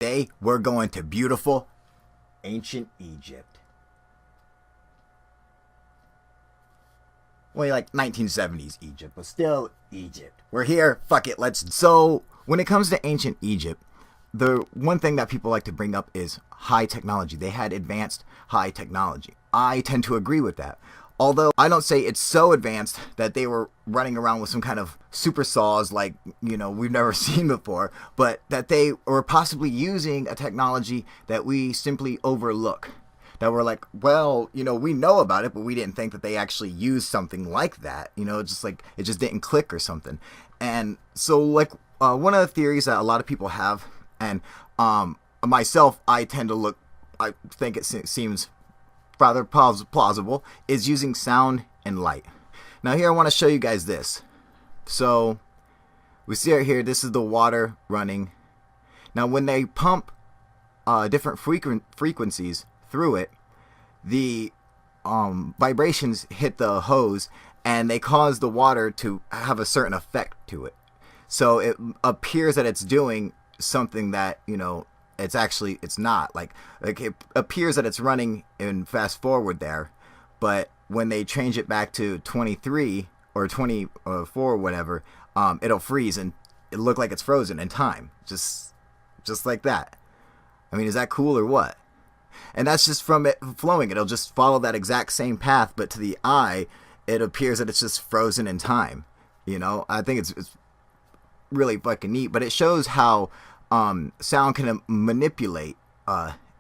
Today, we're going to beautiful ancient Egypt. Well, like 1970s Egypt, but still Egypt. We're here, fuck it, let's... So, when it comes to ancient Egypt, the one thing that people like to bring up is high technology. They had advanced high technology. I tend to agree with that. Although I don't say it's so advanced that they were running around with some kind of super saws like, we've never seen before, but that they were possibly using a technology that we simply overlook. That we're like, well, we know about it, but we didn't think that they actually used something like that. Just like it just didn't click or something. And so one of the theories that a lot of people have, and myself, I think it seems rather plausible, is using sound and light. Now here I want to show you guys this. So we see right here, this is the water running. Now when they pump different frequencies through it, the vibrations hit the hose and they cause the water to have a certain effect to it. So it appears that it's doing something that, it's not. Like it appears that it's running in fast forward there, but when they change it back to 23 or 24 or whatever, it'll freeze and it look like it's frozen in time. Just like that. I mean, is that cool or what? And that's just from it flowing. It'll just follow that exact same path, but to the eye, it appears that it's just frozen in time. I think it's really fucking neat, but it shows how sound can manipulate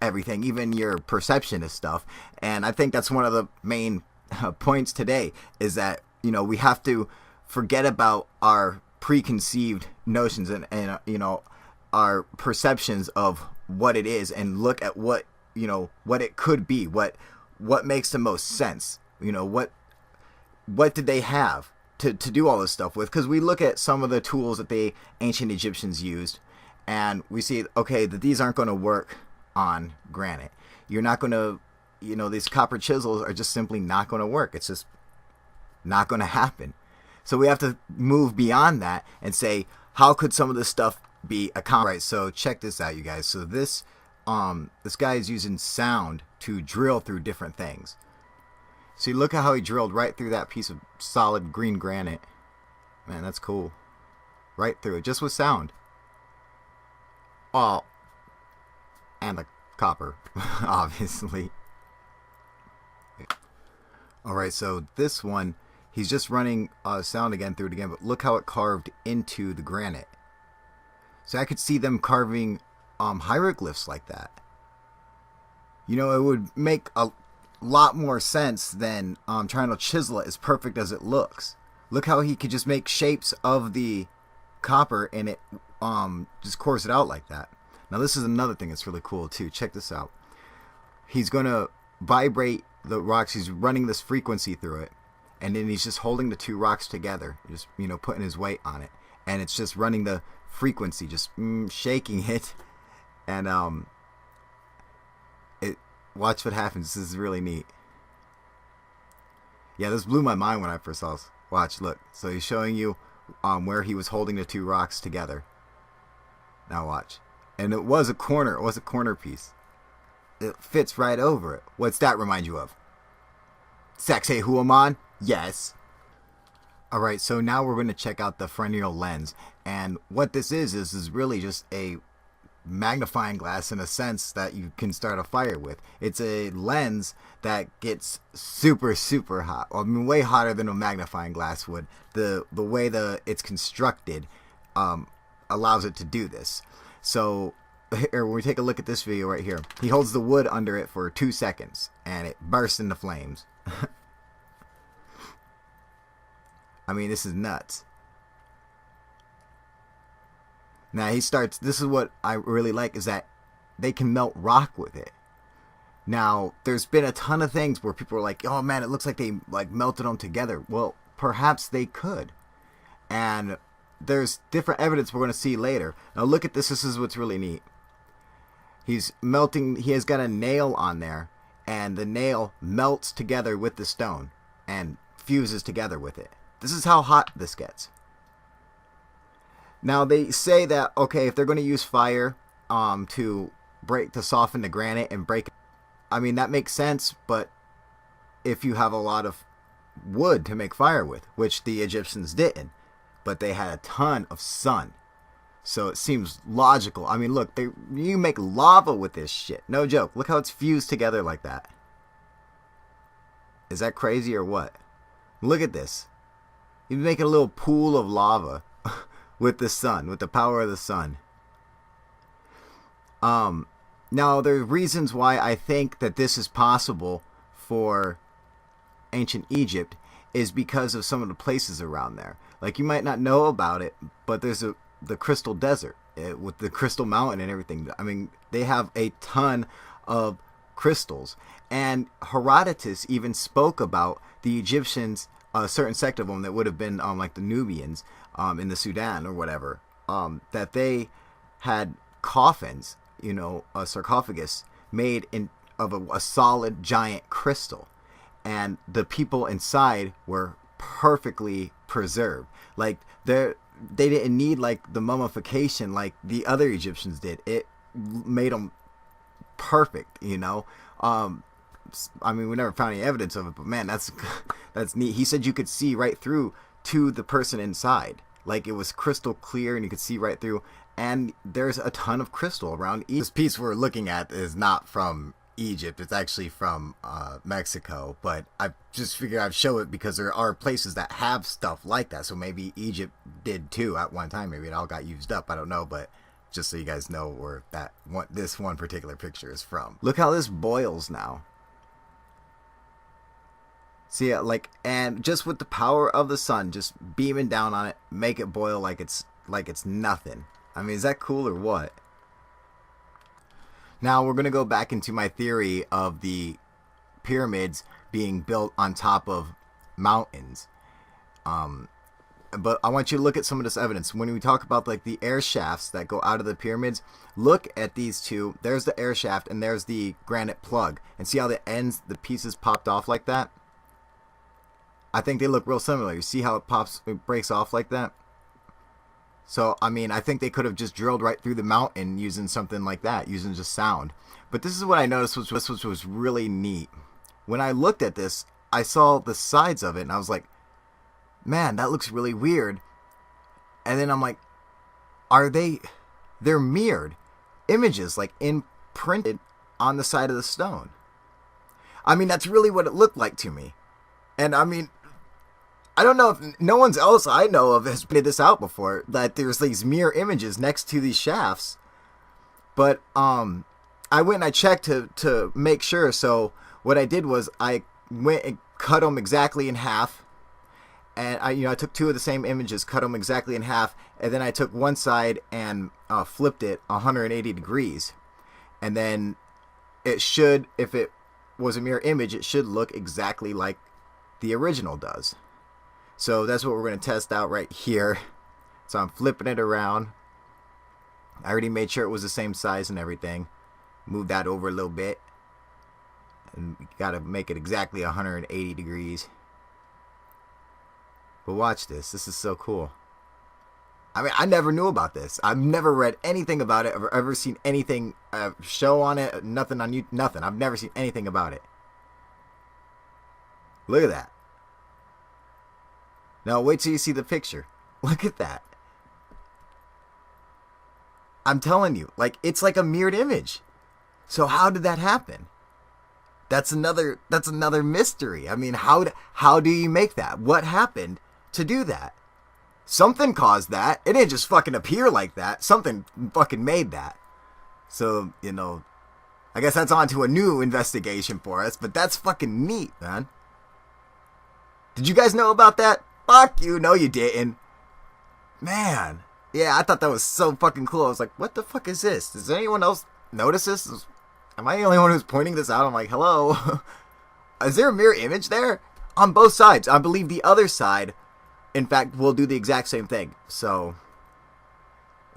everything, even your perception of stuff. And I think that's one of the main points today, is that we have to forget about our preconceived notions and our perceptions of what it is, and look at what it could be, what makes the most sense. What did they have to do all this stuff with? Because we look at some of the tools that the ancient Egyptians used, and we see, okay, that these aren't going to work on granite. You're not going to, these copper chisels are just simply not going to work. It's just not going to happen. So we have to move beyond that and say, how could some of this stuff be accomplished? Right, so check this out, you guys. So this guy is using sound to drill through different things. See, look at how he drilled right through that piece of solid green granite. Man, that's cool. Right through it, just with sound. Oh, and the copper, obviously. Alright, so this one, he's just running sound again through it again, but look how it carved into the granite. So I could see them carving hieroglyphs like that. It would make a lot more sense than trying to chisel it as perfect as it looks. Look how he could just make shapes of the copper and it just course it out like that. Now this is another thing that's really cool too. Check this out. He's going to vibrate the rocks. He's running this frequency through it, and then he's just holding the two rocks together, just putting his weight on it, and it's just running the frequency, just shaking it, and watch what happens. This is really neat. Yeah, this blew my mind when I first saw this. Watch, look. So he's showing you where he was holding the two rocks together. Now watch. And it was a corner. It was a corner piece. It fits right over it. What's that remind you of? Saxe Huaman? Yes. Alright, so now we're going to check out the frennial lens. And what this is really just a magnifying glass, in a sense, that you can start a fire with. It's a lens that gets super, super hot. I mean, way hotter than a magnifying glass would. The way it's constructed allows it to do this. So here, when we take a look at this video right here, he holds the wood under it for 2 seconds and it bursts into flames. I mean, this is nuts. Now he starts, this is what I really like, is that they can melt rock with it. Now, there's been a ton of things where people are like, oh man, it looks like they melted them together. Well, perhaps they could. And there's different evidence we're going to see later. Now look at this. This is what's really neat. He's melting. He has got a nail on there, and the nail melts together with the stone and fuses together with it. This is how hot this gets. Now they say that, okay, if they're going to use fire, to soften the granite and break. I mean, that makes sense, but if you have a lot of wood to make fire with, which the Egyptians didn't, but they had a ton of sun. So it seems logical. I mean, look, you make lava with this shit. No joke. Look how it's fused together like that. Is that crazy or what? Look at this. You make a little pool of lava with the sun, with the power of the sun. Now, there are reasons why I think that this is possible for ancient Egypt is because of some of the places around there. Like, you might not know about it, but there's the Crystal Desert with the Crystal Mountain and everything. I mean, they have a ton of crystals. And Herodotus even spoke about the Egyptians, a certain sect of them that would have been like the Nubians in the Sudan or whatever, that they had coffins, a sarcophagus made of a solid giant crystal. And the people inside were perfectly preserved. Like, they didn't need like the mummification like the other Egyptians did. It made them perfect, I mean, we never found any evidence of it, but man, that's neat. He said you could see right through to the person inside. Like, it was crystal clear and you could see right through. And there's a ton of crystal around. This piece we're looking at is not from Egypt. It's actually from Mexico. But I just figured I'd show it because there are places that have stuff like that. So maybe Egypt did too at one time. Maybe it all got used up. I don't know. But just so you guys know where this one particular picture is from. Look how this boils now. See, and just with the power of the sun, just beaming down on it, make it boil like it's nothing. I mean, is that cool or what? Now we're going to go back into my theory of the pyramids being built on top of mountains. But I want you to look at some of this evidence. When we talk about like the air shafts that go out of the pyramids, look at these two. There's the air shaft and there's the granite plug. And see how the pieces popped off like that? I think they look real similar. You see how it breaks off like that? So, I mean, I think they could have just drilled right through the mountain using something like that, using just sound. But this is what I noticed, which was really neat. When I looked at this, I saw the sides of it, and I was like, man, that looks really weird. And then I'm like, they're mirrored images, like imprinted on the side of the stone. I mean, that's really what it looked like to me. And I mean, I don't know if no one else I know of has pointed this out before, that there's these mirror images next to these shafts. But I went and I checked to make sure. So what I did was I went and cut them exactly in half. And I took two of the same images, cut them exactly in half, and then I took one side and flipped it 180 degrees. And then it should, if it was a mirror image, it should look exactly like the original does. So that's what we're going to test out right here. So I'm flipping it around. I already made sure it was the same size and everything. Move that over a little bit. And you got to make it exactly 180 degrees. But watch this. This is so cool. I mean, I never knew about this. I've never read anything about it. I've ever seen anything, show on it, nothing on YouTube, nothing. I've never seen anything about it. Look at that. Now wait till you see the picture. Look at that. I'm telling you, like, it's like a mirrored image. So how did that happen? That's another mystery. I mean, how do you make that? What happened to do that? Something caused that. It didn't just fucking appear like that. Something fucking made that. So, I guess that's on to a new investigation for us, but that's fucking neat, man. Did you guys know about that? Fuck you. No, you didn't. Man. Yeah, I thought that was so fucking cool. I was like, what the fuck is this? Does anyone else notice this? Am I the only one who's pointing this out? I'm like, hello? Is there a mirror image there? On both sides. I believe the other side, in fact, will do the exact same thing. So,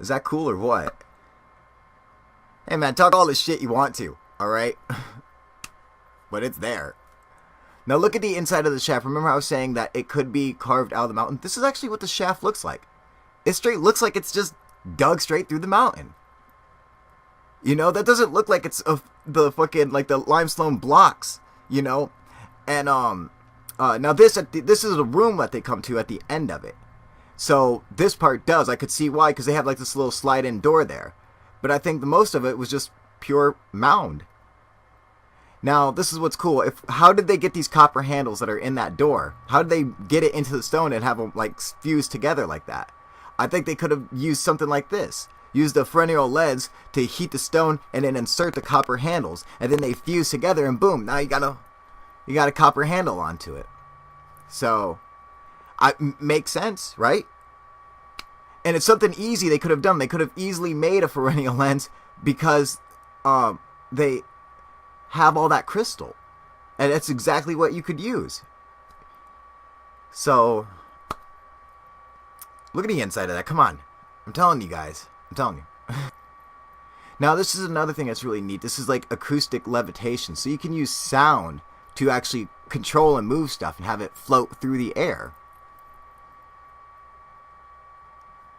is that cool or what? Hey man, talk all the shit you want to, alright? But it's there. Now look at the inside of the shaft. Remember I was saying that it could be carved out of the mountain? This is actually what the shaft looks like. It straight looks like it's just dug straight through the mountain. You know, that doesn't look like it's the fucking like the limestone blocks. You know, and now this is a room that they come to at the end of it. So this part does. I could see why, because they have like this little slide-in door there. But I think the most of it was just pure mound. Now, this is what's cool. How did they get these copper handles that are in that door? How did they get it into the stone and have them like fused together like that? I think they could have used something like this. Use the perennial leads to heat the stone and then insert the copper handles. And then they fuse together and boom, now you got a copper handle onto it. So, makes sense, right? And it's something easy they could have done. They could have easily made a perennial lens because they have all that crystal. And that's exactly what you could use. So, look at the inside of that. Come on. I'm telling you guys. I'm telling you. Now, this is another thing that's really neat. This is like acoustic levitation. So you can use sound to actually control and move stuff and have it float through the air.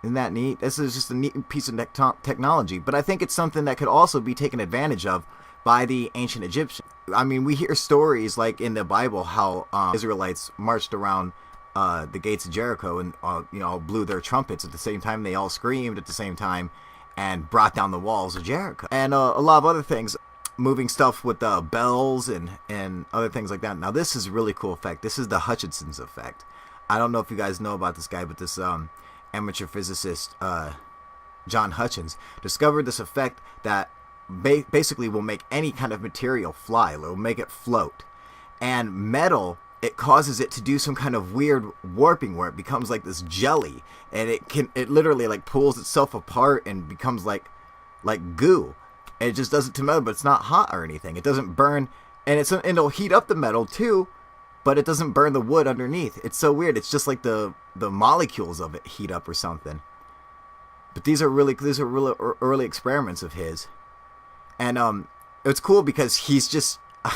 Isn't that neat? This is just a neat piece of technology, but I think it's something that could also be taken advantage of by the ancient Egyptians. I mean, we hear stories like in the Bible how Israelites marched around the gates of Jericho and blew their trumpets at the same time. They all screamed at the same time and brought down the walls of Jericho. And a lot of other things, moving stuff with bells and other things like that. Now, this is a really cool effect. This is the Hutchinson's effect. I don't know if you guys know about this guy, but this amateur physicist John Hutchins discovered this effect that basically will make any kind of material fly. It will make it float. And metal, it causes it to do some kind of weird warping where it becomes like this jelly, and it literally like pulls itself apart and becomes like goo. And it just does it to metal, but it's not hot or anything. It doesn't burn, and it'll heat up the metal too, but it doesn't burn the wood underneath. It's so weird. It's just like the molecules of it heat up or something. But these are really early experiments of his. And it's cool because he's just a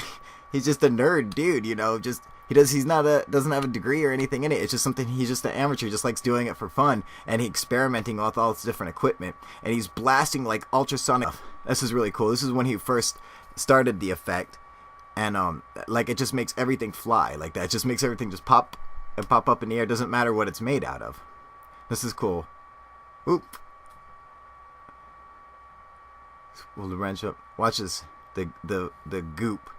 nerd dude, you know, doesn't have a degree or anything in it. It's just something, he's just an amateur, just likes doing it for fun, and he's experimenting with all this different equipment, and he's blasting like ultrasonic. This is really cool. This is when he first started the effect. And like it just makes everything fly like that. It just makes everything just pop up in the air. It doesn't matter what it's made out of. This is cool. Oop. Pull the wrench up. Watch this. The goop.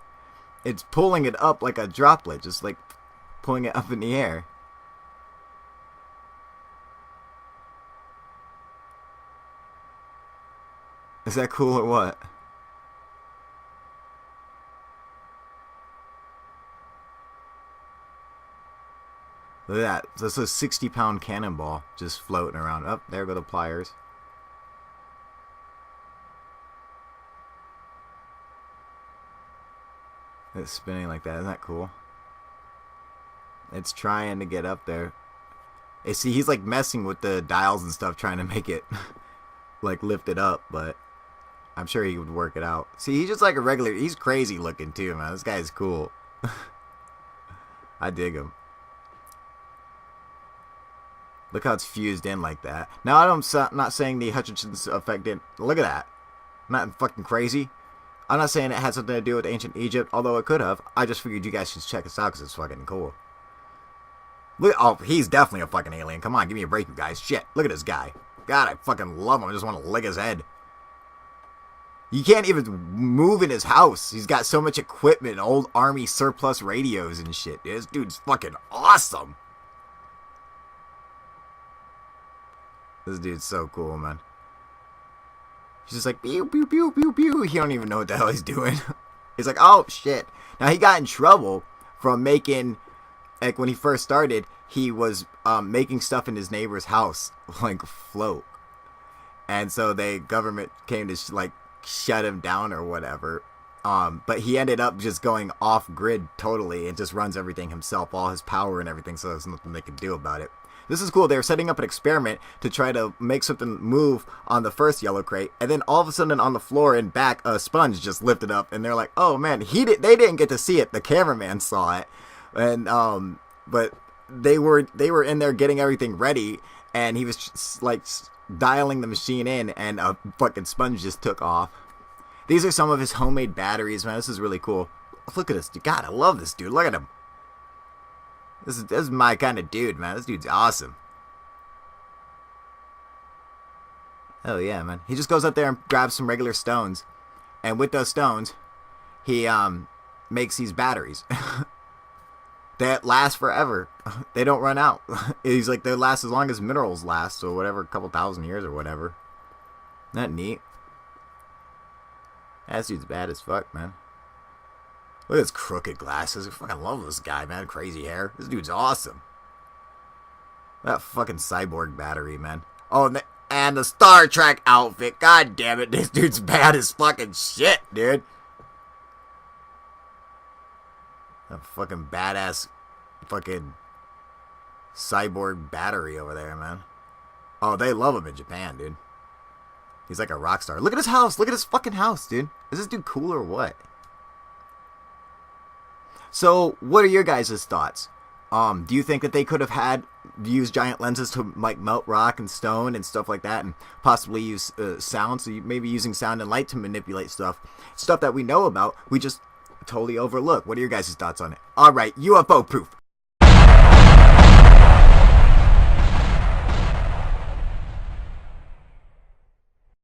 It's pulling it up like a droplet, just like pulling it up in the air. Is that cool or what? Look at that. That's a 60-pound cannonball just floating around. Up there go the pliers. It's spinning like that. Isn't that cool? It's trying to get up there. You see, he's like messing with the dials and stuff, trying to make it like lift it up, but I'm sure he would work it out. See, he's just like a regular. He's crazy looking too, man. This guy's cool. I dig him. Look how it's fused in like that. Now, I'm not saying the Hutchinson's effect didn't. Look at that. Not fucking crazy. I'm not saying it had something to do with ancient Egypt, although it could have. I just figured you guys should check this out because it's fucking cool. Look, oh, he's definitely a fucking alien. Come on, give me a break, you guys. Shit, look at this guy. God, I fucking love him. I just want to lick his head. You can't even move in his house. He's got so much equipment, old army surplus radios and shit. This dude's fucking awesome. This dude's so cool, man. He's just like, pew, pew, pew, pew, pew. He don't even know what the hell he's doing. He's like, oh, shit. Now, he got in trouble from making, like, when he first started, he was making stuff in his neighbor's house, like, float. And so the government came to, like, shut him down or whatever. But he ended up just going off-grid totally and just runs everything himself, all his power and everything, so there's nothing they can do about it. This is cool. They were setting up an experiment to try to make something move on the first yellow crate, and then all of a sudden on the floor and back, a sponge just lifted up, and they're like, "Oh man, they didn't get to see it. The cameraman saw it." And but they were in there getting everything ready, and he was just, like dialing the machine in, and a fucking sponge just took off. These are some of his homemade batteries, man. This is really cool. Look at this dude. God, I love this dude. Look at him. This is my kind of dude, man. This dude's awesome. Oh yeah, man. He just goes up there and grabs some regular stones, and with those stones, he makes these batteries that last forever. They don't run out. He's like, they last as long as minerals last, so whatever, a couple thousand years or whatever. Isn't that neat? That dude's bad as fuck, man. Look at his crooked glasses. I fucking love this guy, man. Crazy hair. This dude's awesome. That fucking cyborg battery, man. Oh, and the Star Trek outfit. God damn it. This dude's bad as fucking shit, dude. That fucking badass fucking cyborg battery over there, man. Oh, they love him in Japan, dude. He's like a rock star. Look at his house. Look at his fucking house, dude. Is this dude cool or what? So, what are your guys' thoughts? Do you think that they could have used giant lenses to like melt rock and stone and stuff like that, and possibly use sound? So maybe using sound and light to manipulate stuff that we know about, we just totally overlook. What are your guys' thoughts on it? All right, UFO proof.